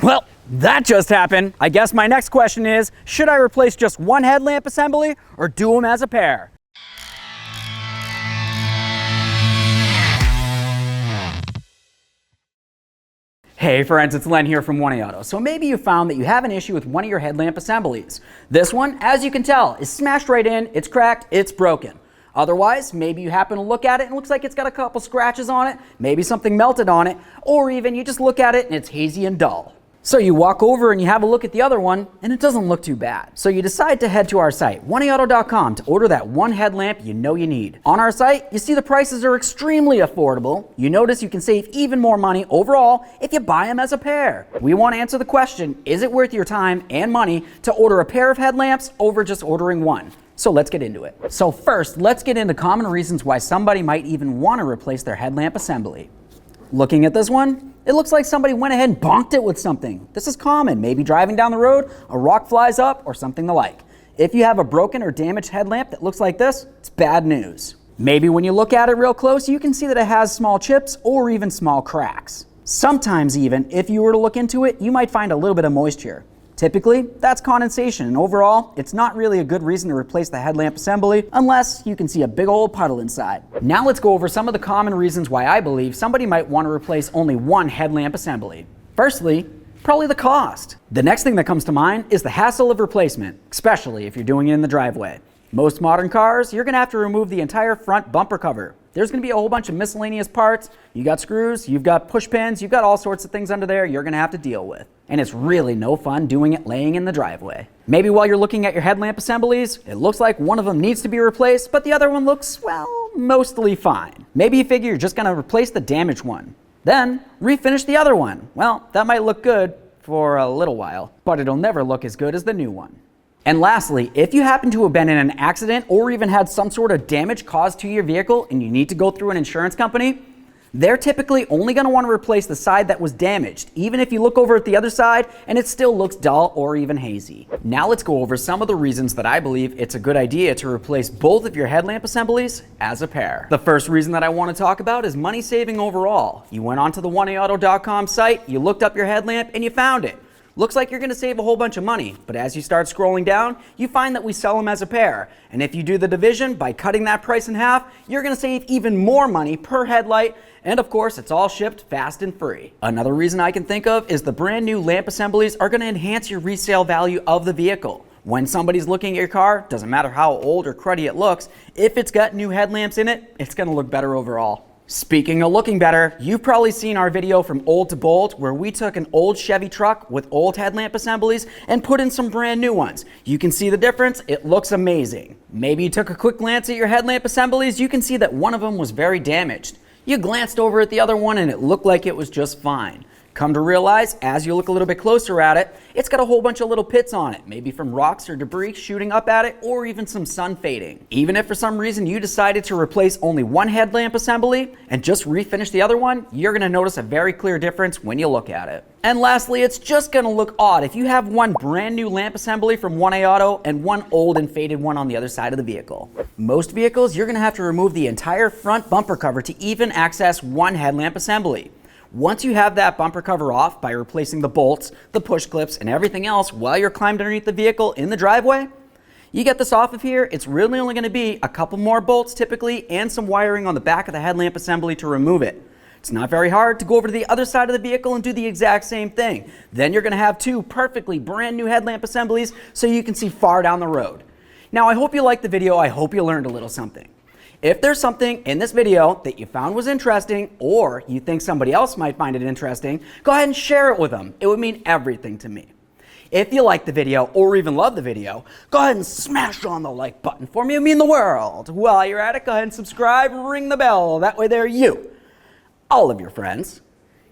Well, that just happened. I guess my next question is, should I replace just one headlamp assembly or do them as a pair? Hey friends, it's Len here from 1A Auto. So maybe you found that you have an issue with one of your headlamp assemblies. This one, as you can tell, is smashed right in, it's cracked, it's broken. Otherwise, maybe you happen to look at it and it looks like it's got a couple scratches on it, maybe something melted on it, or even you just look at it and it's hazy and dull. So you walk over and you have a look at the other one and it doesn't look too bad. So you decide to head to our site, 1aauto.com, to order that one headlamp you know you need. On our site, you see the prices are extremely affordable. You notice you can save even more money overall if you buy them as a pair. We want to answer the question, is it worth your time and money to order a pair of headlamps over just ordering one? So let's get into it. So first, let's get into common reasons why somebody might even want to replace their headlamp assembly. Looking at this one, it looks like somebody went ahead and bonked it with something. This is common. Maybe driving down the road, a rock flies up or something the like. If you have a broken or damaged headlamp that looks like this, it's bad news. Maybe when you look at it real close, you can see that it has small chips or even small cracks. Sometimes even, if you were to look into it, you might find a little bit of moisture. Typically, that's condensation, and overall, it's not really a good reason to replace the headlamp assembly unless you can see a big old puddle inside. Now let's go over some of the common reasons why I believe somebody might want to replace only one headlamp assembly. Firstly, probably the cost. The next thing that comes to mind is the hassle of replacement, especially if you're doing it in the driveway. Most modern cars, you're going to have to remove the entire front bumper cover. There's going to be a whole bunch of miscellaneous parts. You got screws, you've got push pins, you've got all sorts of things under there you're going to have to deal with. And it's really no fun doing it laying in the driveway. Maybe while you're looking at your headlamp assemblies, it looks like one of them needs to be replaced, but the other one looks, well, mostly fine. Maybe you figure you're just going to replace the damaged one. Then refinish the other one. Well, that might look good for a little while, but it'll never look as good as the new one. And lastly, if you happen to have been in an accident or even had some sort of damage caused to your vehicle and you need to go through an insurance company, they're typically only going to want to replace the side that was damaged, even if you look over at the other side and it still looks dull or even hazy. Now let's go over some of the reasons that I believe it's a good idea to replace both of your headlamp assemblies as a pair. The first reason that I want to talk about is money saving overall. You went onto the 1aauto.com site, you looked up your headlamp and you found it. Looks like you're going to save a whole bunch of money, but as you start scrolling down, you find that we sell them as a pair. And if you do the division by cutting that price in half, you're going to save even more money per headlight. And of course, it's all shipped fast and free. Another reason I can think of is the brand new lamp assemblies are going to enhance your resale value of the vehicle. When somebody's looking at your car, doesn't matter how old or cruddy it looks, if it's got new headlamps in it, it's going to look better overall. Speaking of looking better, you've probably seen our video from Old to Bold where we took an old Chevy truck with old headlamp assemblies and put in some brand new ones. You can see the difference, it looks amazing. Maybe you took a quick glance at your headlamp assemblies, you can see that one of them was very damaged. You glanced over at the other one and it looked like it was just fine. Come to realize, as you look a little bit closer at it, it's got a whole bunch of little pits on it, maybe from rocks or debris shooting up at it, or even some sun fading. Even if for some reason you decided to replace only one headlamp assembly and just refinish the other one, you're going to notice a very clear difference when you look at it. And lastly, it's just going to look odd if you have one brand new lamp assembly from 1A Auto and one old and faded one on the other side of the vehicle. Most vehicles, you're going to have to remove the entire front bumper cover to even access one headlamp assembly. Once you have that bumper cover off by replacing the bolts, the push clips, and everything else while you're climbed underneath the vehicle in the driveway, you get this off of here, it's really only going to be a couple more bolts typically and some wiring on the back of the headlamp assembly to remove it. It's not very hard to go over to the other side of the vehicle and do the exact same thing. Then you're going to have two perfectly brand new headlamp assemblies so you can see far down the road. Now I hope you liked the video, I hope you learned a little something. If there's something in this video that you found was interesting or you think somebody else might find it interesting, go ahead and share it with them. It would mean everything to me. If you liked the video or even love the video, go ahead and smash on the like button for me. It would mean the world. While you're at it, go ahead and subscribe, ring the bell. That way there you, all of your friends,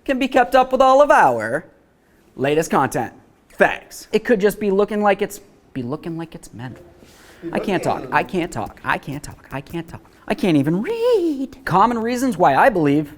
can be kept up with all of our latest content. Thanks. It could just be looking like it's meant. I can't talk. I can't talk. I can't talk. I can't talk. I can't even read. Common reasons why I believe